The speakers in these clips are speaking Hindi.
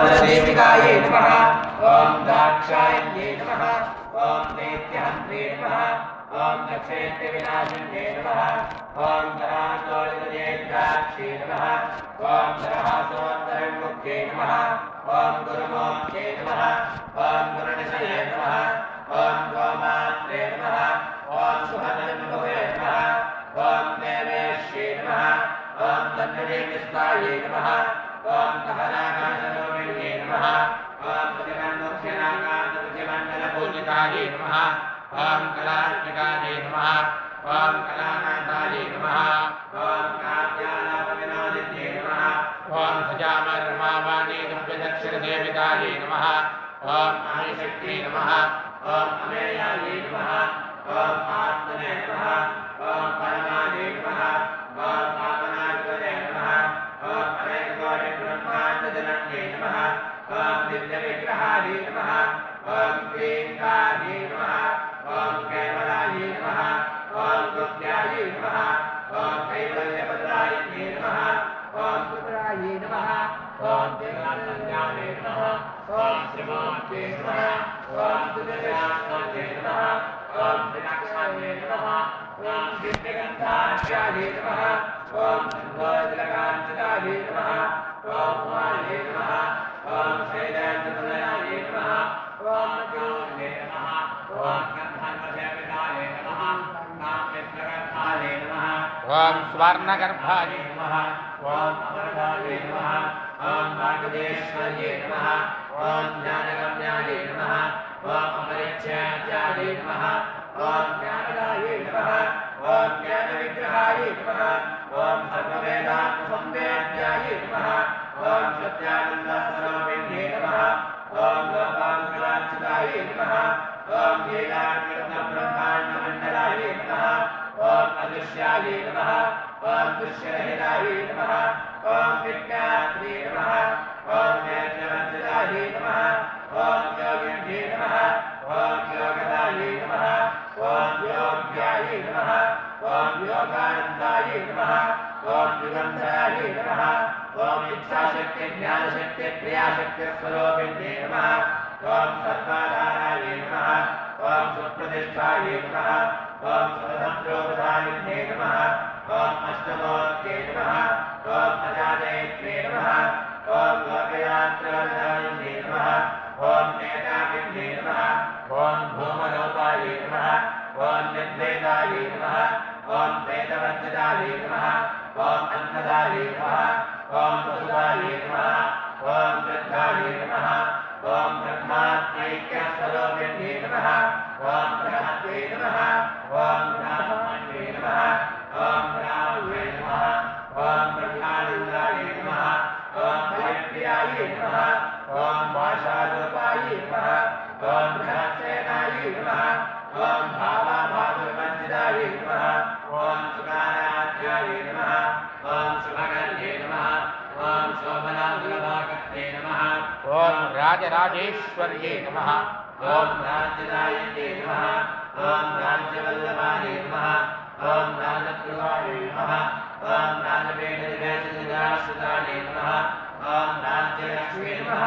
देविकायै नमः ॐ दाक्षायण्ये नमः ॐ दैत्यहन्त्रे नमः ॐ दक्षेन्द्रविनाशिन्ये नमः ॐ धरातोलितनेत्राक्षे नमः ॐ धरहासोत्तरन्मुख्ये नमः ॐ गुरुमोक्षे नमः ॐ गुरुनिधये नमः ॐ गोमात्रे नमः ॐ सुभद्रन्मुखे नमः ॐ देवेश्ये नमः ॐ तन्नदेविस्तायै नमः ॐ कहनाकाशरोमिण्ये नमः ॐ प्रतिमन्मुख्यनाकान्तप्रतिमण्डलपूजितायै नमः ॐ कलात्मिकायै नमः ॐ कलानाथायै नमः ॐ काव्यालापविनोदिन्ये नमः ॐ सजामर्मावाणी दुर्गदक्षिणदेवितायै नमः ॐ आदिशक्त्यै नमः ॐ अमेयायै नमः ॐ आत्मने नमः ॐ परमायै नमः ॐ पापनाशने नमः ॐ अनेककोटिब्रह्माण्डजनन्ये नमः ॐ दिव्यविग्रहायै नमः ॐ क्लीङ्कायै नमः ॐ केवलायै नमः ॐ गुप्त्यायै नमः ॐ कैवल्यभद्रायै नमः ॐ पुत्रायै नमः ॐ देवानन्द्यायै नमः ॐ श्रीमूर्ते नमः ॐ दुर्गानाथे नमः ॐ श्रीनाक्षायै नमः ॐ दिव्यगन्धाढ्यायै नमः ॐ सिंहोजलकाञ्चितायै नमः ॐ उमायै नमः ॐ शैलेन्द्रतनयायै नमः ॐ ज्योतिये नमः ॐ गन्धर्वसेवितायै नमः काममित्रगर्भायै नमः ॐ स्वर्णगर्भायै नमः ॐ अमरदायै नमः ॐ वागदेश्वर्यै नमः ॐ ज्ञानगम्यायै नमः ॐ अमरिच्छेद्यायै नमः ॐ ज्ञानदायै नमः ॐ ज्ञानविग्रहायै नमः ॐ सर्ववेदात्मसंवेद्यायै नमः ॐ सत्यानन्दस्वरूपिण्ये नमः ॐ गोपालकलार्चितायै नमः ॐ लीलाकृतब्रह्माण्डमण्डलायै नमः ॐ अदृश्यायै नमः ॐ दृश्यरहितायै नमः ॐ विज्ञात्रे नमः ॐ नेत्रवर्जितायै नमः ॐ योगिन्ये नमः ॐ योगदायै नमः ॐ योग्यायै नमः ॐ योगानन्दायै नमः ॐ युगन्धरायै नमः ॐ इच्छाशक्ति ज्ञानशक्ति क्रियाशक्तिस्वरूपिण्ये नमः ॐ सर्वाधारायै नमः ॐ सुप्रतिष्ठायै नमः ॐ सुरसंप्रोपधारिण्ये नमः ॐ अष्टमूर्त्यै नमः ॐ अजादेत्रे नमः ॐ लोकयात्राधारिण्ये नमः ॐ नेताकिन्ये नमः ॐ भूमरूपायै नमः ॐ निर्वेदायै नमः ॐ वेदवर्जितायै नमः ॐ अन्नदायै नमः ॐ वसुदायै नमः ॐ वृद्धायै नमः ॐ ब्रह्मात्मैक्यस्वरूपिण्ये नमः ॐ बृहत्यै नमः ॐ ब्राह्मण्ये नमः ॐ ब्राह्मणे नमः ॐ ब्रह्मानन्दायै नमः ॐ भयप्रियायै नमः ॐ भाषारूपायै नमः ॐ बृहत्सेनायै नमः ॐ भावाभावविवर्जितायै नमः ॐ सुकाराध्यायै नमः ॐ शुभकर्ये नमः ॐ शोभनासुलभाकर्ये नमः ॐ राजराजेश्वर्ये नमः ॐ राज्यदायिन्ये नमः ॐ राज्यवल्लभायै नमः ॐ राजगृहायै नमः ॐ राजपीठनिवेशिताश्रितायै नमः ॐ राज्यलक्ष्मी नमः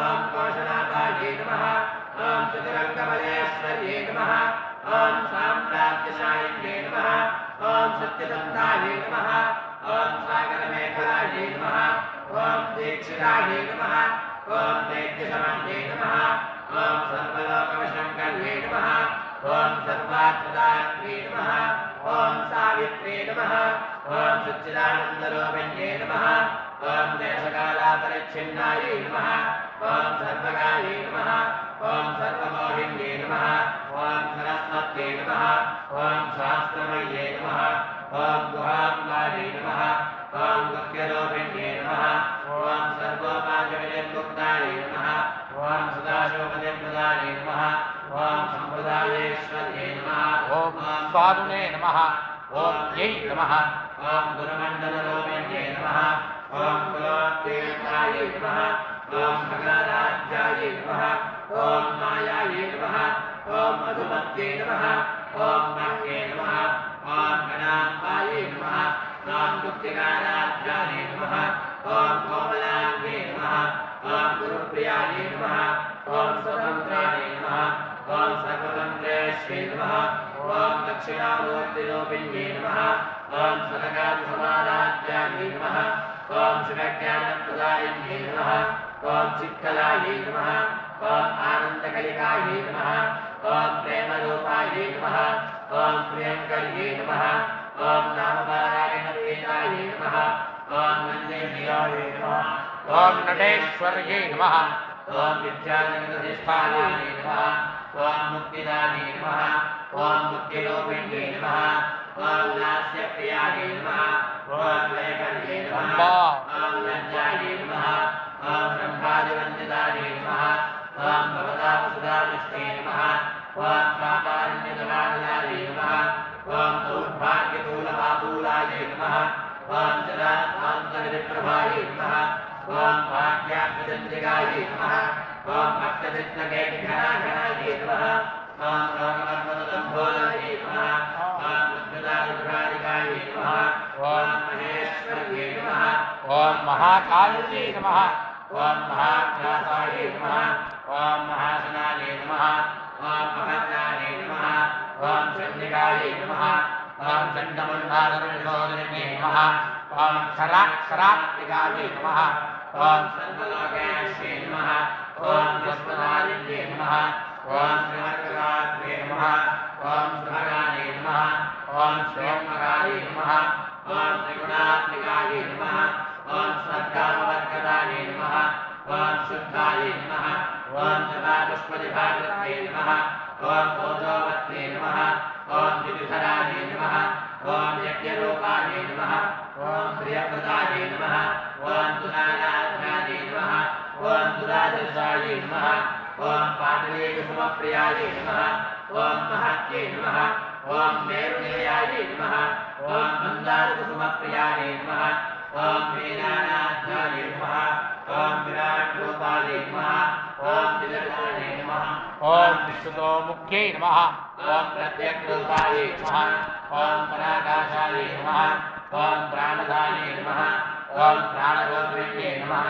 ॐ कोशनाथायै नमः ॐ चतुरङ्गमलेश्वर्ये नमः ॐ साम्राज्यशायिन्ये नमः ॐ सत्यसन्धायै नमः ॐ सागरमेखलायै नमः ॐ दीक्षितायै नमः ॐ दैत्यशमन्ये नमः ॐ सर्वलोकवशङ्कर्ये नमः ॐ सर्वात्मदात्रे नमः ॐ सावित्रे नमः ॐ सच्चिदानन्दरूपिण्ये नमः ॐ देशकालापरिच्छिन्नायै नमः ॐ सर्वगायै नमः ॐ सर्वमोहिन्ये नमः ॐ सरस्वत्यै नमः ॐ शास्त्रमय्ये नमः ॐ गुहाम्बायै नमः ॐ गुह्यरूपिण्ये नमः ॐ सर्वोपाचविनिर्मुक्तायै नमः ॐ सदाशिवपतिप्रदायै नमः ॐ सम्प्रदायेश्वर्ये नमः ॐ स्वादुने नमः ॐ यै नमः ॐ गुरुमण्डलरूपिण्ये नमः ॐ कुलोत्तीर्णायै नमः ॐ खगराध्यायै नमः ॐ मायायै नमः ॐ मधुमत्यै नमः ॐ मह्ये नमः ॐ गणाम्बायै नमः ॐ गुप्तिकाराध्यायै नमः ॐ कोमलाङ्गे नमः ॐ गुरुप्रियायै नमः ॐ स्वतन्त्रायै नमः ॐ सर्वतन्त्रेश्वरै नमः ॐ दक्षिणामूर्तिरूपिण्यै नमः ॐ सदकासमाराध्यायै नमः ॐ शिवज्ञानप्रदायिन्यै नमः ॐ चित्कलायै नमः ॐ आनन्दकलिकायै नमः ॐ प्रेमरूपायै नमः ॐ प्रियङ्कर्यै नमः ॐ नामपारायणप्रीतायै नमः ॐ नन्देन्द्रियायै नमः ॐ नटेश्वर्यै नमः ॐ विद्यानन्दधिष्ठानायै नमः ॐ मुक्तिदायै नमः ॐ मुक्तिरूपिण्यै नमः ॐ नास्यप्रियायै नमः ॐ वैकल्ये नमः ॐ लज्जायै नमः ॐ ब्रह्मादिवन्दितायै नमः ॐ भवतापसुधादृष्टे नमः ॐ प्रापारण्यदलालयायै नमः ॐ दौर्भाग्यतूलपातूलायै नमः ॐ जलात्मान्तरविप्रभायै नमः ॐ भाग्याभ्यचन्द्रिकायै नमः ॐ भक्तचित्तकेघनाघनायै नमः ॐ रामकर्मतम्भोलायै नमः ॐ मुद्गदारुकारिकायै नमः ॐ महेश्वर्यै नमः ॐ महाकाल्यै नमः ॐ महाग्रासायै नमः ॐ महासनायै नमः ॐ महन्नायै नमः ॐ चण्डिकायै नमः ॐ चण्डमुण्डाधरविशोधिन्यै नमः ॐ क्षराक्षरात्मिकायै नमः ॐ सर्वलोकेश्यै नमः ॐ जस्वधारिण्यै नमः ॐ श्रीमर्करात्रे नमः ॐ सुभगायै नमः ॐ श्रीमकायै नमः ॐ त्रिगुणात्मिकायै नमः ॐ सद्गामवर्गदायै नमः ॐ शुद्धायै नमः ॐ जपापुष्पदिभागृत्यै नमः ॐ ओजोवत्यै नमः ॐ विविधरायै नमः ॐ यज्ञरूपायै नमः ॐ प्रियप्रदायै नमः ॐ दुराराध्यायै नमः ॐ दुरादर्शायै नमः ॐ पाटलीकुसुमप्रियायै नमः ॐ महत्यै नमः ॐ मेरुनिलयायै नमः ॐ मन्दारकुसुमप्रियायै नमः ॐ वीरानाध्यायै नमः ॐ विराट्रूपायै नमः ॐ विदर्शायै नमः ॐ विश्वतोमुख्यै नमः ॐ प्रत्यग्रूपायै नमः ॐ पराकाशायै नमः ॐ प्राणदायै नमः ॐ प्राणरूपिण्यै नमः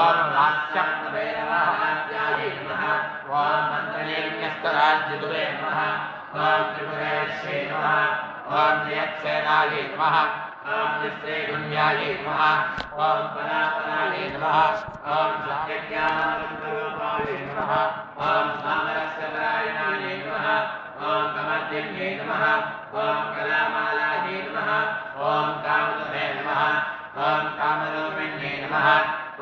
ॐ लास्यभैरवाद्यायै नमः ॐ मन्त्रणेन्यस्तराज्यदुरे नमः ॐ त्रिपुरेश्यै नमः ॐ जयत्सेनायै नमः ॐ निःश्रेगुण्यायै नमः ॐ परापरायै नमः ॐ सत्यज्ञानरूपायै नमः ॐ सामरस्यपरायणायै नमः ॐ कमर्दिन्यै नमः ॐ कलामालायै नमः ॐ कामदुहे नमः ॐ कामरूपिण्यै नमः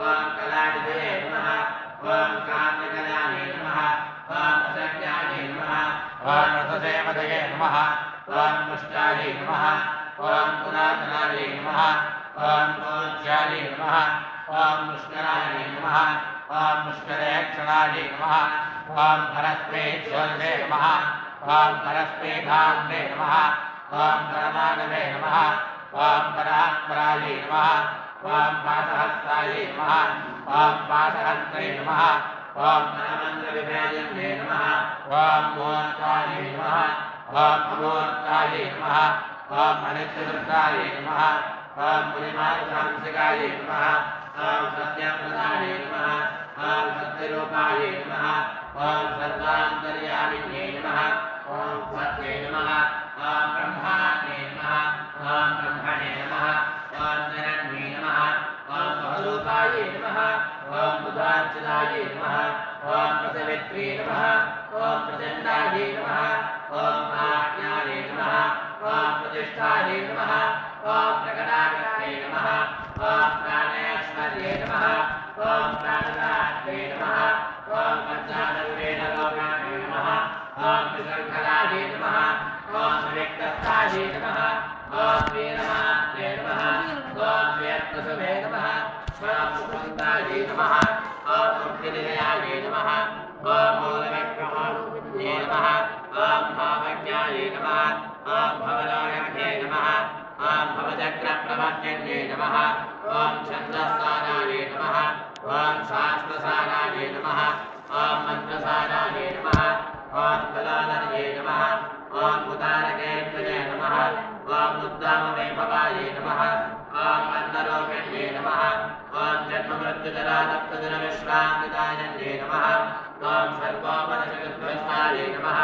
ॐ कलानिधये नमः ॐ काम्यकलायै नमः ॐ रसज्ञायै नमः ॐ रससेमदये नमः ॐ मुष्टायै नमः ॐ पुरातनायै नमः ॐ पूज्यायै नमः ॐ मुष्करायै नमः ॐ मुष्करेक्षणायै नमः ॐ परस्पैज्योतिषे नमः ॐ परस्पैधाम्ने नमः ॐ परमानवे नमः ॐ परात्परायै नमः ॐ पाशहस्तायै नमः ॐ पाशहन्त्रे नमः ॐ परमन्त्रविभेदिन्ये नमः ॐ मूर्तायै नमः ॐ अमूर्तायै नमः ॐ अनित्यदुर्गायै नमः ॐ मुनिमानसांसिकायै नमः ॐ सत्यप्रदायै नमः ॐ सत्यरूपायै नमः ॐ सर्वान्तर्यामिन्यै नमः ॐ सत्यै नमः ॐ ब्रह्माण्यै नमः ॐ ब्रह्मणे नमः ॐ निरण्ये नमः ॐ बहुरूपायै नमः ॐ बुधार्चितायै नमः ॐ प्रसवित्रे नमः ॐ प्रचण्डायै नमः ॐ आज्ञायै नमः ॐ प्रतिष्ठायै नमः ॐ प्रकटागत्यै नमः ॐ प्राणेश्वर्ये नमः ॐ प्राणदात्रे नमः ॐ पञ्चादरूपेणलोकायै नमः ॐ त्रिशङ्करायै नमः ॐ विक्तस्थायै नमः ॐ वीरमात्रे नमः ॐ वीरप्रसवे नमः ॐ सुपन्तायै नमः ॐ मुक्तिनिलयायै नमः ॐ मूलविक्रमारूपिण्ये नमः ॐ भावज्ञायै नमः ॐ भवलोकध्ये नमः ॐ भवचक्रप्रभञ्जन्ये नमः ॐ छन्दस्सारायै नमः ॐ शास्त्रसारायै नमः ॐ मन्त्रसारायै नमः ॐ बलानर्ये नमः ॐ उदारकेन्द्रये नमः ॐ उद्दामवैभवायै नमः ॐ अन्नरूपिण्ये नमः ॐ जन्ममृत्युजरातप्रजनविश्रान्तिदायन्ये नमः ॐ सर्वोपनिषदुद्ध्वस्तायै नमः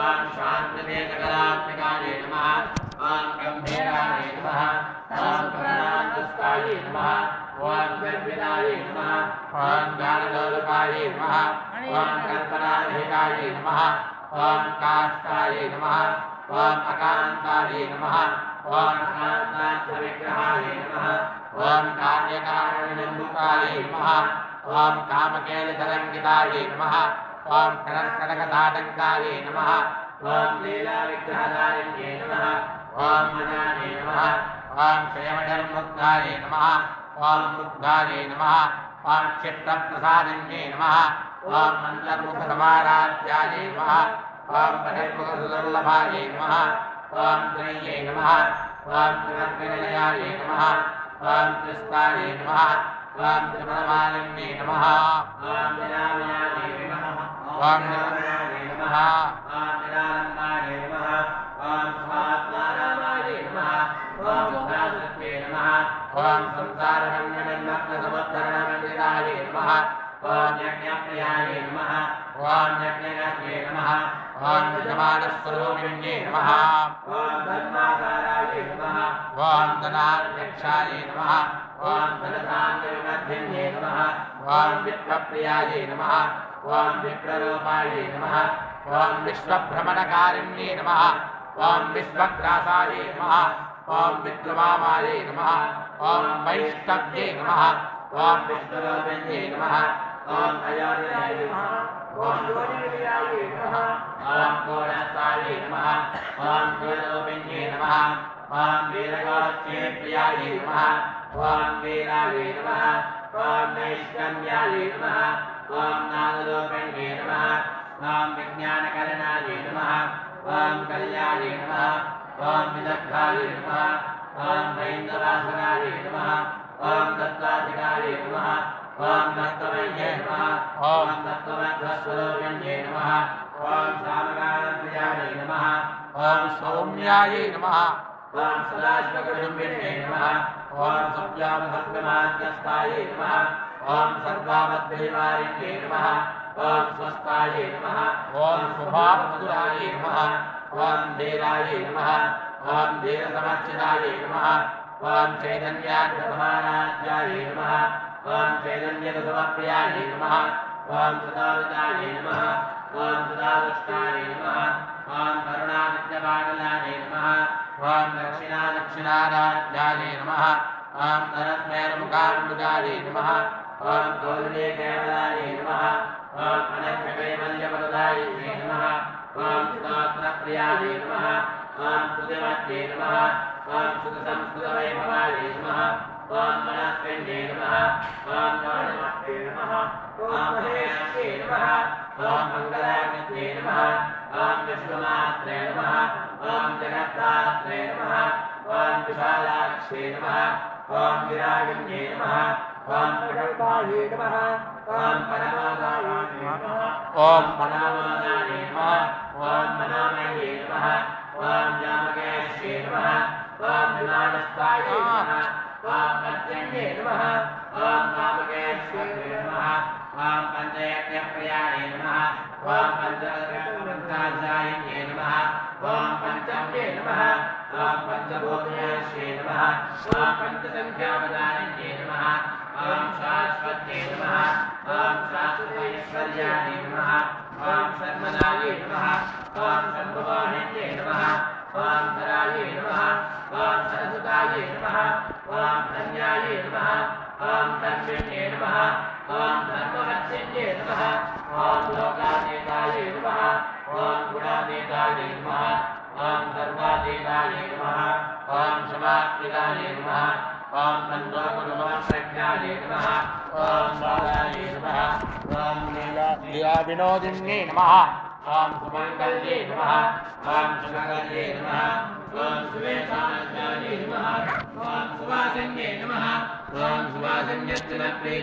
ॐ शान्तिदेशकलात्मिकायै नमः ॐ गम्भीरायै नमः ॐ प्रणनान्तस्तायै नमः ॐ गर्भितायै नमः ॐ ज्ञानलोलुकायै नमः ॐ कल्पनारहितायै नमः ॐ काष्ठायै नमः ॐ अकान्तायै नमः ॐ कान्तार्थविग्रहाय नमः ॐ कार्यकारणनिर्मुक्तायै नमः ॐ कामकेलितरङ्गितायै नमः ॐ कनकताटङ्कायै नमः ॐ लीलाविग्रहधारिण्ये नमः ॐ मनायै नमः ॐ क्षयमधर्मुक्तायै नमः ॐ मुग्धायै नमः ॐ चित्तप्रसादिन्ये नमः ॐ अन्तर्मुखसमाराध्यायै नमः ॐ बहिर्मुखसुदुर्लभायै नमः ॐ त्रय्ये नमः ॐ त्रिवर्गनिलयायै नमः ॐ त्रिस्तायै नमः ॐ त्रिपदमालिन्ये नमः ॐ निरामयायै नमः ॐ निरमयायै नमः ॐ निरानन्दायै नमः ॐ स्वात्मारामायै नमः ॐ सुधासत्ये नमः ॐ संसारगम्यनिर्मग्नसमुद्धरणमण्डितायै नमः ॐ यज्ञप्रियायै नमः ॐ यज्ञगत्ये नमः ॐ यजमानस्वरूपिण्ये नमः ॐ धर्माकारायै नमः ॐ धनाध्यक्षायै नमः ॐ धनधान्यविवर्धिन्ये नमः ॐ विप्लप्रियायै नमः ॐ विप्ररूपायै नमः ॐ विश्वभ्रमणकारिण्ये नमः ॐ विश्वग्रासायै नमः ॐ विद्रुमामायै नमः ॐ वैष्णव्ये नमः ॐ विष्णुरूपिण्ये नमः ॐ अयोनिजायै नमः ॐ योनिनिलयायै नमः ॐ कोणस्थायै नमः ॐ कोणरूपिण्ये नमः ॐ वीरगोष्ठीप्रियायै नमः ॐ वीरायै नमः ॐ नैष्कर्म्यायै नमः ॐ नादरूपिण्ये नमः ॐ विज्ञानकरणायै नमः ॐ कल्यायै नमः ॐ विदग्धायै नमः ॐ दैन्दवासनायै नमः ॐ दत्ताधिकायै नमः ॐ दत्तमय्ये नमः ॐ दत्तमध्वस्वरूपिण्ये नमः ॐ सामगानप्रियायै नमः ॐ सौम्यायै नमः ॐ सदाशिवकुटुम्बिन्ये नमः ॐ सव्यामहस्तमाद्यस्थायै नमः ॐ सर्वामद्वैवारिण्ये नमः ॐ स्वस्थायै नमः ॐ शुभामधुरायै नमः ॐ धीरायै नमः ॐ धीरसमर्चितायै नमः ॐ चैतन्यार्थसमाराध्यायै नमः ॐ चैतन्यरसमप्रियायै नमः ॐ सदाविदायै नमः ॐ सदादुष्टायै नमः ॐ करुणानित्यपाटलायै नमः ॐ दक्षिणाराध्यायै नमः ॐ तरस्मैर्मुखाम्बुजायै नमः ॐ गौरीकेवलायै नमः ॐ अनन्यकैवल्यवरदायै नमः ॐ स्तोत्रप्रियायै नमः ॐ स्तुतिमत्ये नमः ॐ स्तुतसंस्कृतवैभवायै नमः ॐ मनस्विन्ये नमः ॐ गौरमत्ये नमः ॐ महेश्ये नमः ॐ मङ्गलाकृत्ये नमः ॐ विश्वमात्रे नमः ॐ जगत्तात्रे नमः ॐ विशालाक्ष्ये नमः ॐ विरागिन्ये नमः ॐ प्रकल्पायै नमः ॐ परमोदायै नमः ॐ मनोमोदायै नमः ॐ मनोमये नमः ॐ जामकेश्ये नमः ॐ विमानस्थायै नमः ॐ पञ्चन्ये नमः ॐ वामकेश्ये नमः ॐ पञ्चयज्ञप्रियायै नमः ॐ पञ्चाध्यायिन्ये नमः ॐ पञ्चम्ये नमः ॐ पञ्चभूतयश्ये नमः ॐ पञ्चसङ्ख्यापदायिन्ये नमः ॐ शाश्वत्ये नमः ॐ शाश्वतैश्वर्यायै नमः ॐ शर्मदायै नमः ॐ शम्भुवाहिन्ये नमः ॐ धरायै नमः ॐ सरस्वतायै नमः ॐ धन्यायै नमः ॐ धर्मिण्ये नमः ॐ धर्मवत्सिन्ये नमः ॐ लोकातीतायै नमः ॐ गुणातीतायै नमः ॐ सर्वातीतायै नमः ॐ समात्मिकायै नमः ॐ पञ्चोपगमप्रज्ञायै नमः ॐ बालायै नमः ॐ लीलाविनोदिन्ये नमः ॐ सुमङ्गल्ये नमः ॐ सुमङ्गल्ये नमः ॐ सुवेशानन्दायै नमः ॐ सुवासिन्ये नमः ॐ सुवासिन्यत्रिप्रीता